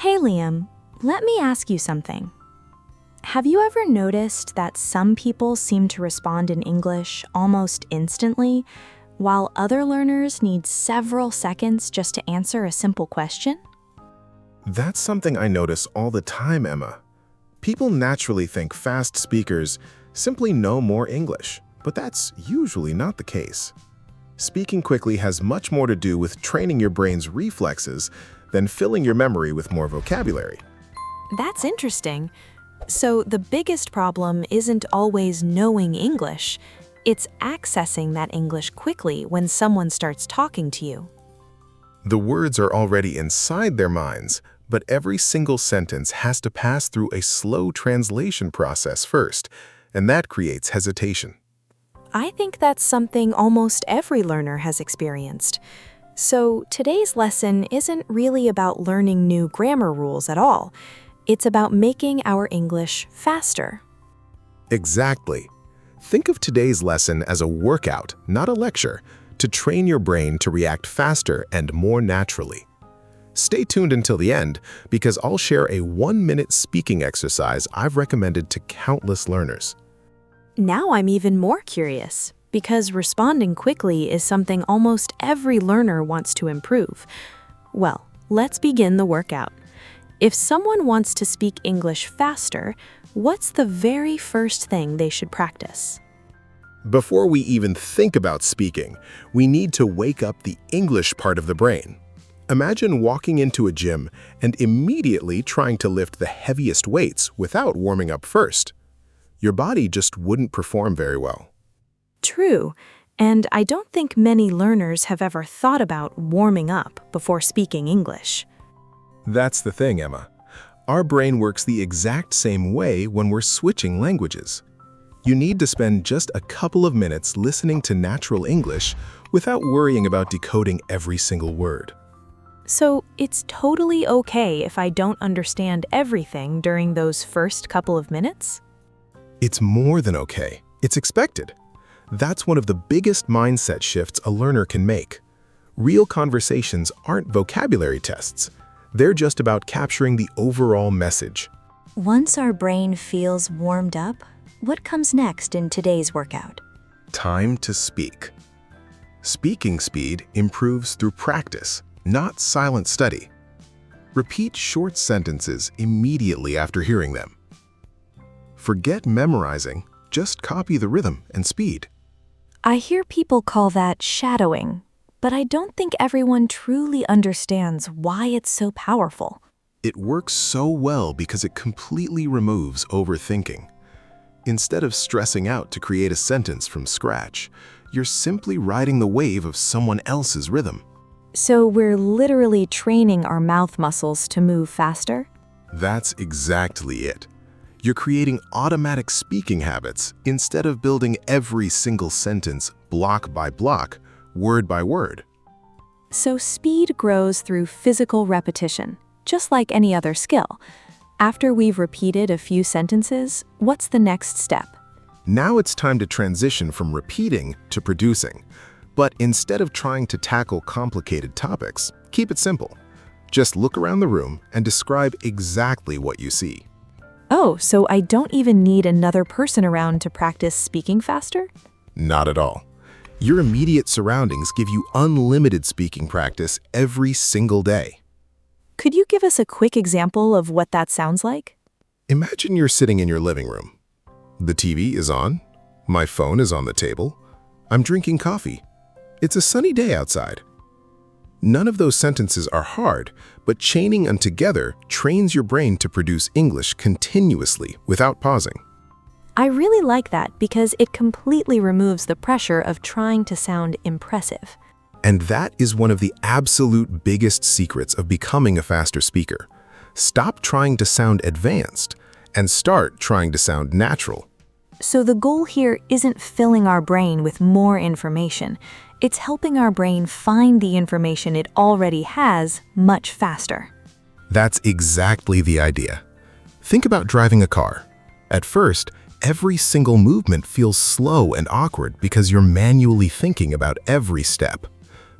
Hey Liam, let me ask you something. Have you ever noticed that some people seem to respond in English almost instantly, while other learners need several seconds just to answer a simple question? That's something I notice all the time, Emma. People naturally think fast speakers simply know more English, but that's usually not the case. Speaking quickly has much more to do with training your brain's reflexes than filling your memory with more vocabulary. That's interesting. So the biggest problem isn't always knowing English, it's accessing that English quickly when someone starts talking to you. The words are already inside their minds, but every single sentence has to pass through a slow translation process first, and that creates hesitation. I think that's something almost every learner has experienced. So today's lesson isn't really about learning new grammar rules at all. It's about making our English faster. Exactly. Think of today's lesson as a workout, not a lecture, to train your brain to react faster and more naturally. Stay tuned until the end, because I'll share a 1-minute speaking exercise I've recommended to countless learners. Now I'm even more curious, because responding quickly is something almost every learner wants to improve. Well, let's begin the workout. If someone wants to speak English faster, what's the very first thing they should practice? Before we even think about speaking, we need to wake up the English part of the brain. Imagine walking into a gym and immediately trying to lift the heaviest weights without warming up first. Your body just wouldn't perform very well. True, and I don't think many learners have ever thought about warming up before speaking English. That's the thing, Emma. Our brain works the exact same way when we're switching languages. You need to spend just a couple of minutes listening to natural English without worrying about decoding every single word. So it's totally okay if I don't understand everything during those first couple of minutes? It's more than okay. It's expected. That's one of the biggest mindset shifts a learner can make. Real conversations aren't vocabulary tests. They're just about capturing the overall message. Once our brain feels warmed up, what comes next in today's workout? Time to speak. Speaking speed improves through practice, not silent study. Repeat short sentences immediately after hearing them. Forget memorizing, just copy the rhythm and speed. I hear people call that shadowing, but I don't think everyone truly understands why it's so powerful. It works so well because it completely removes overthinking. Instead of stressing out to create a sentence from scratch, you're simply riding the wave of someone else's rhythm. So we're literally training our mouth muscles to move faster? That's exactly it. You're creating automatic speaking habits instead of building every single sentence block by block, word by word. So speed grows through physical repetition, just like any other skill. After we've repeated a few sentences, what's the next step? Now it's time to transition from repeating to producing. But instead of trying to tackle complicated topics, keep it simple. Just look around the room and describe exactly what you see. Oh, so I don't even need another person around to practice speaking faster? Not at all. Your immediate surroundings give you unlimited speaking practice every single day. Could you give us a quick example of what that sounds like? Imagine you're sitting in your living room. The TV is on. My phone is on the table. I'm drinking coffee. It's a sunny day outside. None of those sentences are hard, but chaining them together trains your brain to produce English continuously without pausing. I really like that because it completely removes the pressure of trying to sound impressive. And that is one of the absolute biggest secrets of becoming a faster speaker. Stop trying to sound advanced and start trying to sound natural. So the goal here isn't filling our brain with more information. It's helping our brain find the information it already has much faster. That's exactly the idea. Think about driving a car. At first, every single movement feels slow and awkward because you're manually thinking about every step.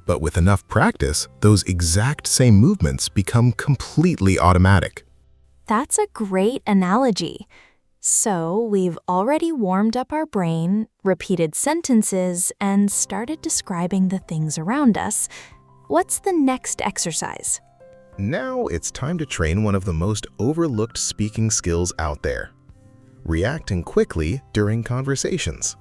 But with enough practice, those exact same movements become completely automatic. That's a great analogy. So, we've already warmed up our brain, repeated sentences, and started describing the things around us. What's the next exercise? Now it's time to train one of the most overlooked speaking skills out there: reacting quickly during conversations.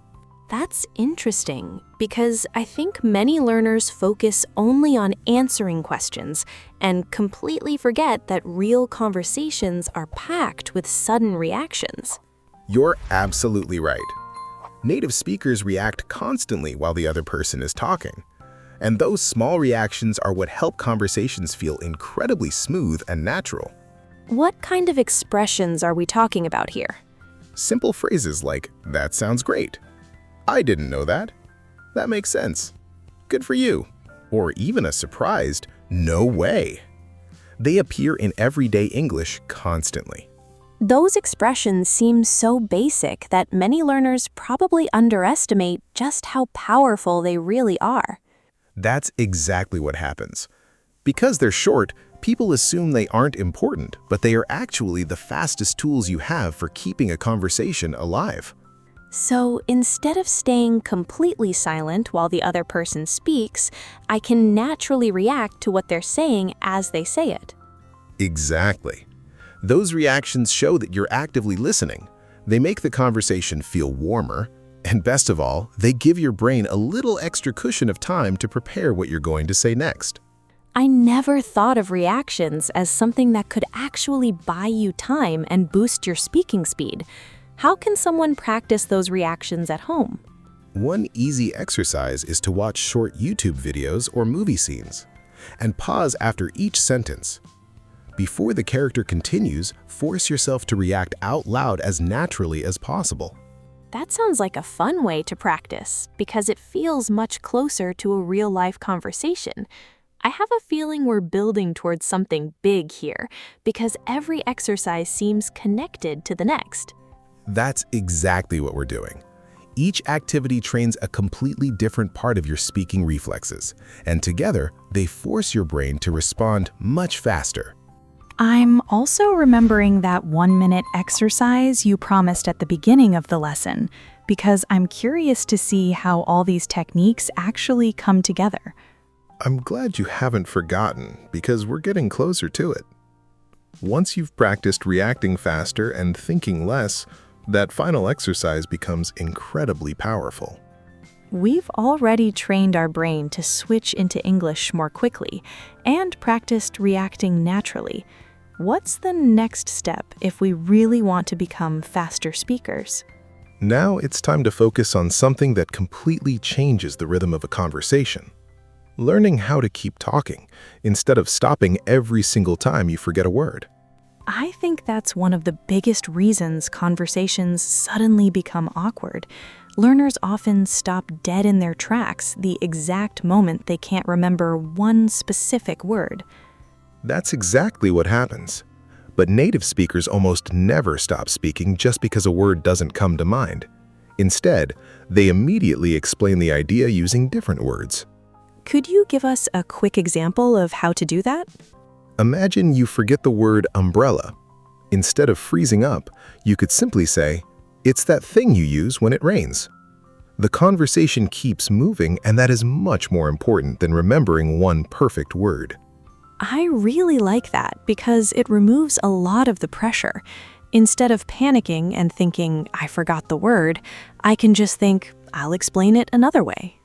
That's interesting, because I think many learners focus only on answering questions and completely forget that real conversations are packed with sudden reactions. You're absolutely right. Native speakers react constantly while the other person is talking. And those small reactions are what help conversations feel incredibly smooth and natural. What kind of expressions are we talking about here? Simple phrases like, "That sounds great," "I didn't know that," "That makes sense," "Good for you," or even a surprised, "No way." They appear in everyday English constantly. Those expressions seem so basic that many learners probably underestimate just how powerful they really are. That's exactly what happens. Because they're short, people assume they aren't important, but they are actually the fastest tools you have for keeping a conversation alive. So instead of staying completely silent while the other person speaks, I can naturally react to what they're saying as they say it. Exactly. Those reactions show that you're actively listening. They make the conversation feel warmer, and best of all, they give your brain a little extra cushion of time to prepare what you're going to say next. I never thought of reactions as something that could actually buy you time and boost your speaking speed. How can someone practice those reactions at home? One easy exercise is to watch short YouTube videos or movie scenes, and pause after each sentence. Before the character continues, force yourself to react out loud as naturally as possible. That sounds like a fun way to practice, because it feels much closer to a real-life conversation. I have a feeling we're building towards something big here, because every exercise seems connected to the next. That's exactly what we're doing. Each activity trains a completely different part of your speaking reflexes, and together, they force your brain to respond much faster. I'm also remembering that 1-minute exercise you promised at the beginning of the lesson, because I'm curious to see how all these techniques actually come together. I'm glad you haven't forgotten, because we're getting closer to it. Once you've practiced reacting faster and thinking less, that final exercise becomes incredibly powerful. We've already trained our brain to switch into English more quickly and practiced reacting naturally. What's the next step if we really want to become faster speakers? Now it's time to focus on something that completely changes the rhythm of a conversation. Learning how to keep talking instead of stopping every single time you forget a word. I think that's one of the biggest reasons conversations suddenly become awkward. Learners often stop dead in their tracks the exact moment they can't remember one specific word. That's exactly what happens. But native speakers almost never stop speaking just because a word doesn't come to mind. Instead, they immediately explain the idea using different words. Could you give us a quick example of how to do that? Imagine you forget the word umbrella. Instead of freezing up, you could simply say, "It's that thing you use when it rains." The conversation keeps moving, and that is much more important than remembering one perfect word. I really like that because it removes a lot of the pressure. Instead of panicking and thinking, I forgot the word, I can just think, I'll explain it another way.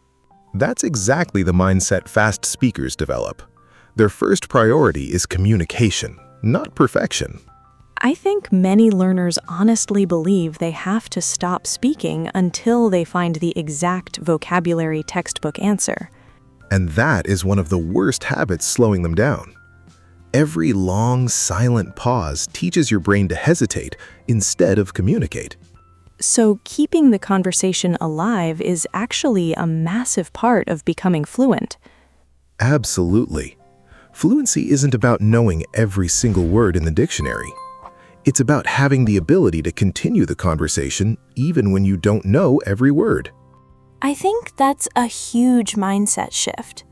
That's exactly the mindset fast speakers develop. Their first priority is communication, not perfection. I think many learners honestly believe they have to stop speaking until they find the exact vocabulary textbook answer. And that is one of the worst habits slowing them down. Every long, silent pause teaches your brain to hesitate instead of communicate. So keeping the conversation alive is actually a massive part of becoming fluent. Absolutely. Fluency isn't about knowing every single word in the dictionary. It's about having the ability to continue the conversation even when you don't know every word. I think that's a huge mindset shift.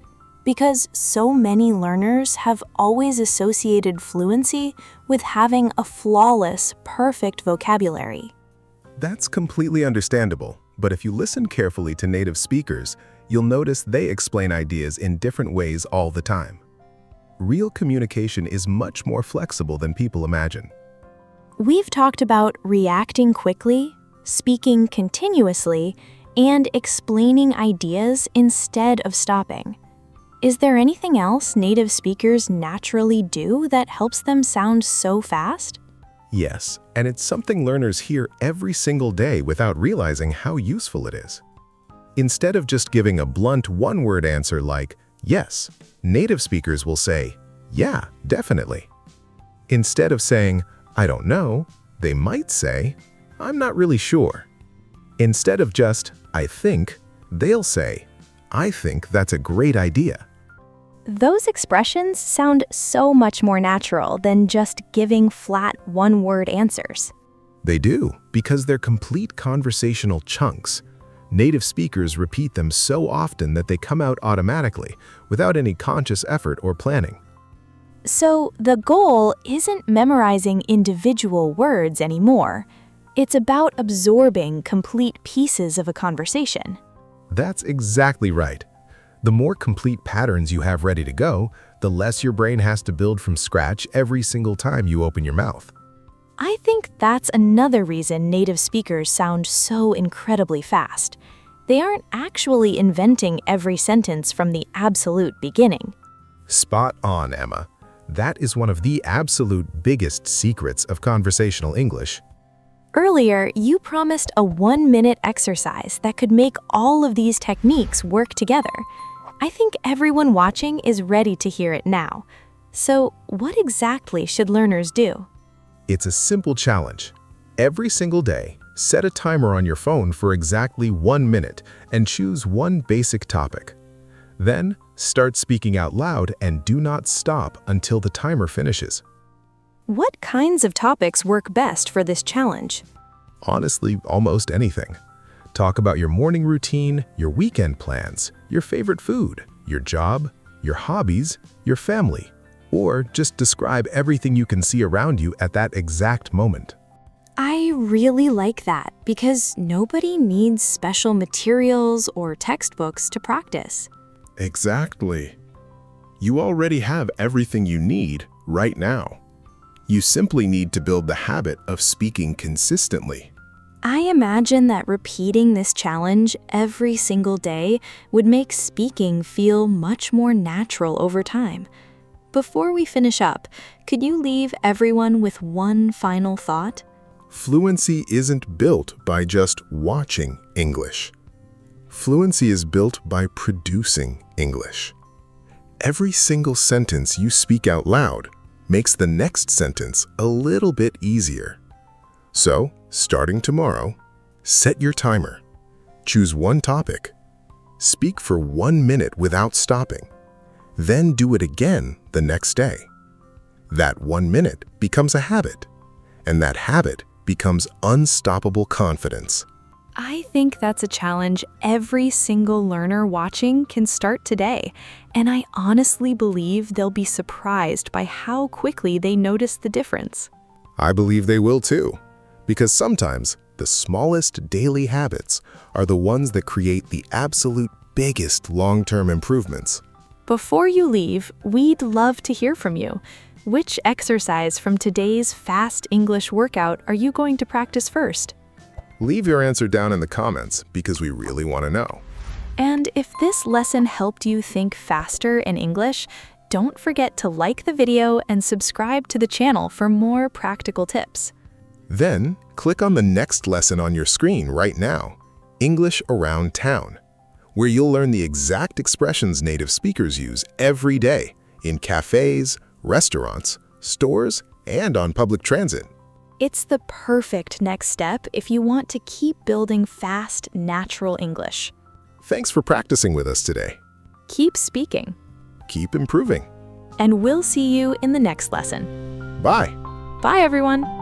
because so many learners have always associated fluency with having a flawless, perfect vocabulary. That's completely understandable, but if you listen carefully to native speakers, you'll notice they explain ideas in different ways all the time. Real communication is much more flexible than people imagine. We've talked about reacting quickly, speaking continuously, and explaining ideas instead of stopping. Is there anything else native speakers naturally do that helps them sound so fast? Yes, and it's something learners hear every single day without realizing how useful it is. Instead of just giving a blunt one-word answer like, yes, native speakers will say, yeah, definitely. Instead of saying, I don't know, they might say, I'm not really sure. Instead of just, I think, they'll say, I think that's a great idea. Those expressions sound so much more natural than just giving flat one-word answers. They do, because they're complete conversational chunks. Native speakers repeat them so often that they come out automatically, without any conscious effort or planning. So the goal isn't memorizing individual words anymore. It's about absorbing complete pieces of a conversation. That's exactly right. The more complete patterns you have ready to go, the less your brain has to build from scratch every single time you open your mouth. I think that's another reason native speakers sound so incredibly fast. They aren't actually inventing every sentence from the absolute beginning. Spot on, Emma. That is one of the absolute biggest secrets of conversational English. Earlier, you promised a 1-minute exercise that could make all of these techniques work together. I think everyone watching is ready to hear it now. So, what exactly should learners do? It's a simple challenge. Every single day, set a timer on your phone for exactly 1 minute and choose one basic topic. Then, start speaking out loud and do not stop until the timer finishes. What kinds of topics work best for this challenge? Honestly, almost anything. Talk about your morning routine, your weekend plans, your favorite food, your job, your hobbies, your family, or just describe everything you can see around you at that exact moment. I really like that because nobody needs special materials or textbooks to practice. Exactly. You already have everything you need right now. You simply need to build the habit of speaking consistently. I imagine that repeating this challenge every single day would make speaking feel much more natural over time. Before we finish up, could you leave everyone with one final thought? Fluency isn't built by just watching English. Fluency is built by producing English. Every single sentence you speak out loud makes the next sentence a little bit easier. So, starting tomorrow, set your timer. Choose one topic. Speak for 1 minute without stopping. Then do it again the next day. That 1 minute becomes a habit, and that habit becomes unstoppable confidence. I think that's a challenge every single learner watching can start today, and I honestly believe they'll be surprised by how quickly they notice the difference. I believe they will too, because sometimes the smallest daily habits are the ones that create the absolute biggest long-term improvements. Before you leave, we'd love to hear from you. Which exercise from today's fast English workout are you going to practice first? Leave your answer down in the comments because we really want to know. And if this lesson helped you think faster in English, don't forget to like the video and subscribe to the channel for more practical tips. Then, click on the next lesson on your screen right now, English Around Town, where you'll learn the exact expressions native speakers use every day in cafes, restaurants, stores, and on public transit. It's the perfect next step if you want to keep building fast, natural English. Thanks for practicing with us today. Keep speaking. Keep improving. And we'll see you in the next lesson. Bye. Bye, everyone.